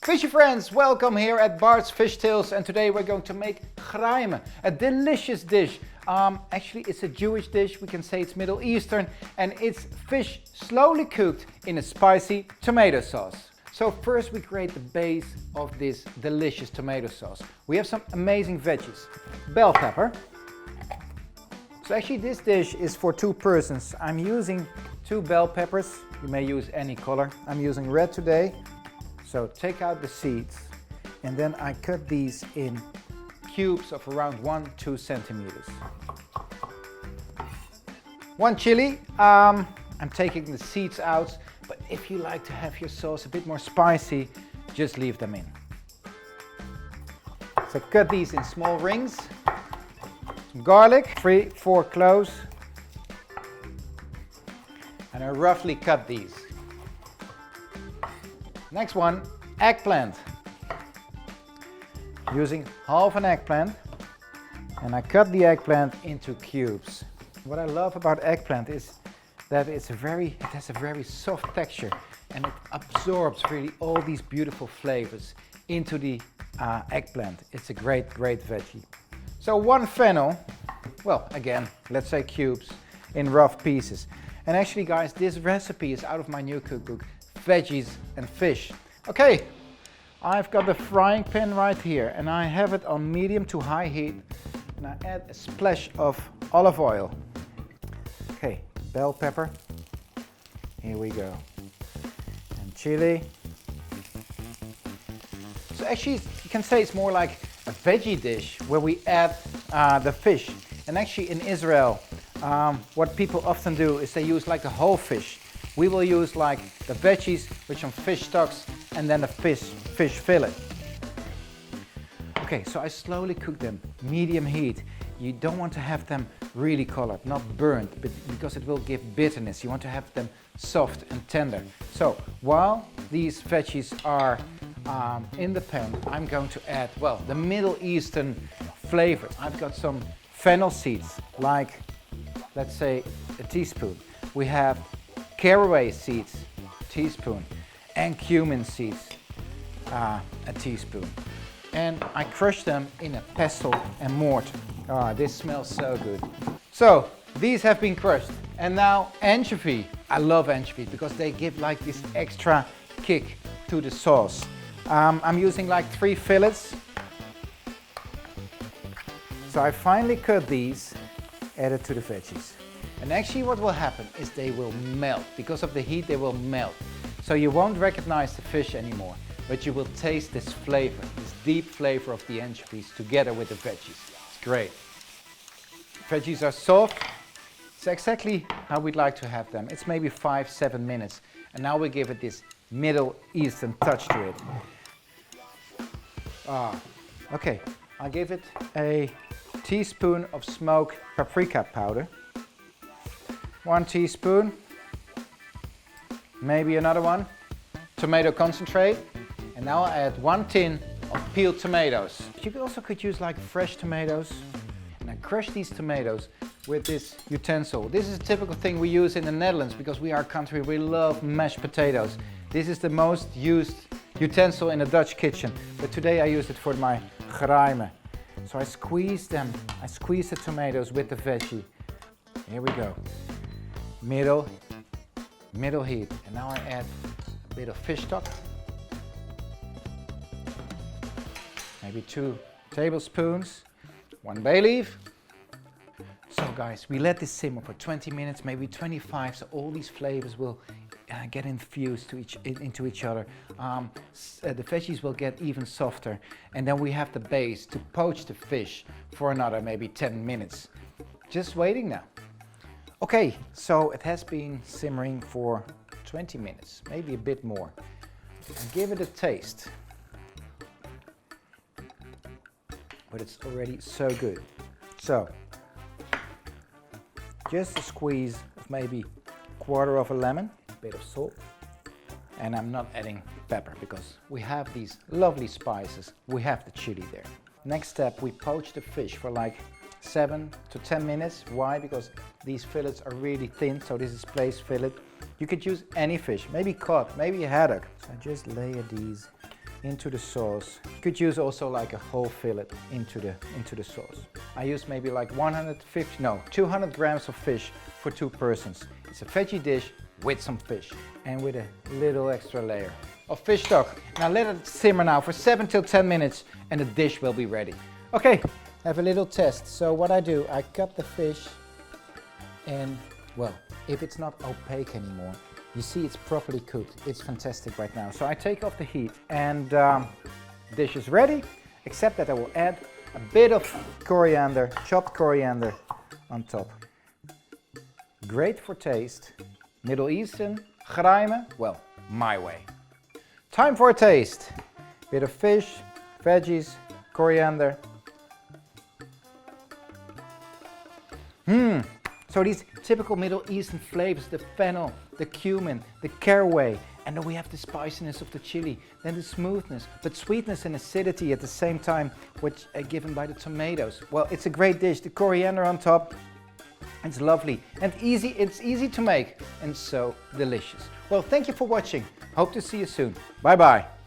Fishy friends, welcome here at Bart's Fish Tales, and today we're going to make Chraime, a delicious dish. Actually, it's a Jewish dish, we can say it's Middle Eastern, and it's fish slowly cooked in a spicy tomato sauce. So first we create the base of this delicious tomato sauce. We have some amazing veggies. Bell pepper. So actually this dish is for 2 persons. I'm using 2 bell peppers. You may use any color. I'm using red today. So take out the seeds and then I cut these in cubes of around 1-2 centimeters. 1 chili, I'm taking the seeds out, but if you like to have your sauce a bit more spicy, just leave them in. So cut these in small rings. Some garlic, 3-4 cloves, and I roughly cut these. Next one, eggplant. Using half an eggplant, and I cut the eggplant into cubes. What I love about eggplant is that it has a very soft texture, and it absorbs really all these beautiful flavors into the eggplant. It's a great veggie. So 1 fennel, well again, let's say cubes, in rough pieces. And actually guys, this recipe is out of my new cookbook, Veggies and Fish. Okay, I've got the frying pan right here and I have it on medium to high heat, and I add a splash of olive oil. Okay, bell pepper, here we go, and chili. So actually you can say it's more like a veggie dish where we add the fish. And actually in Israel, what people often do is they use like the whole fish. We will use like the veggies with some fish stocks and then the fish fillet. Okay, so I slowly cook them, medium heat. You don't want to have them really colored, not burnt, but because it will give bitterness. You want to have them soft and tender. So while these veggies are in the pan, I'm going to add, well, the Middle Eastern flavor. I've got some fennel seeds, like, let's say, a teaspoon. We have caraway seeds, teaspoon, and cumin seeds, a teaspoon. And I crush them in a pestle and mortar. This smells so good. So these have been crushed. And now anchovy. I love anchovies because they give like this extra kick to the sauce. I'm using like 3 fillets. So I finally cut these, added to the veggies. And actually what will happen is they will melt. Because of the heat, they will melt. So you won't recognize the fish anymore, but you will taste this flavor, this deep flavor of the anchovies together with the veggies. It's great. Veggies are soft. It's exactly how we'd like to have them. It's maybe 5-7 minutes. And now we give it this Middle Eastern touch to it. Okay, I'll give it a teaspoon of smoked paprika powder. 1 teaspoon, maybe another one, tomato concentrate, and now I'll add 1 tin of peeled tomatoes. You also could use like fresh tomatoes, and I crush these tomatoes with this utensil. This is a typical thing we use in the Netherlands because we are a country, we love mashed potatoes. This is the most used utensil in a Dutch kitchen, but today I use it for my Chraime. So I squeeze them, I squeeze the tomatoes with the veggie. Here we go. Middle heat, and now I add a bit of fish stock, maybe 2 tablespoons, 1 bay leaf. So guys, we let this simmer for 20 minutes, maybe 25, so all these flavors will get infused into each other. The veggies will get even softer, and then we have the base to poach the fish for another maybe 10 minutes. Just waiting now. Okay, so it has been simmering for 20 minutes, maybe a bit more. And give it a taste. But it's already so good. So, just a squeeze of maybe 1/4 of a lemon, a bit of salt. And I'm not adding pepper because we have these lovely spices. We have the chili there. Next step, we poach the fish for like 7 to 10 minutes. Why? Because these fillets are really thin, so this is plaice fillet. You could use any fish, maybe cod, maybe a haddock. So I just layer these into the sauce. You could use also like a whole fillet into the sauce. I use maybe like 200 grams of fish for 2 persons. It's a veggie dish with some fish and with a little extra layer of fish stock. Now let it simmer now for 7 till 10 minutes and the dish will be ready. Okay, have a little test. So what I do, I cut the fish and, well, if it's not opaque anymore, you see it's properly cooked. It's fantastic right now. So I take off the heat and dish is ready, except that I will add a bit of coriander, chopped coriander on top. Great for taste. Middle Eastern, Chraime, well, my way. Time for a taste. Bit of fish, veggies, coriander. So these typical Middle Eastern flavors, the fennel, the cumin, the caraway, and then we have the spiciness of the chili, then the smoothness, but sweetness and acidity at the same time, which are given by the tomatoes. Well, it's a great dish. The coriander on top, it's lovely and easy. It's easy to make and so delicious. Well, thank you for watching. Hope to see you soon. Bye bye.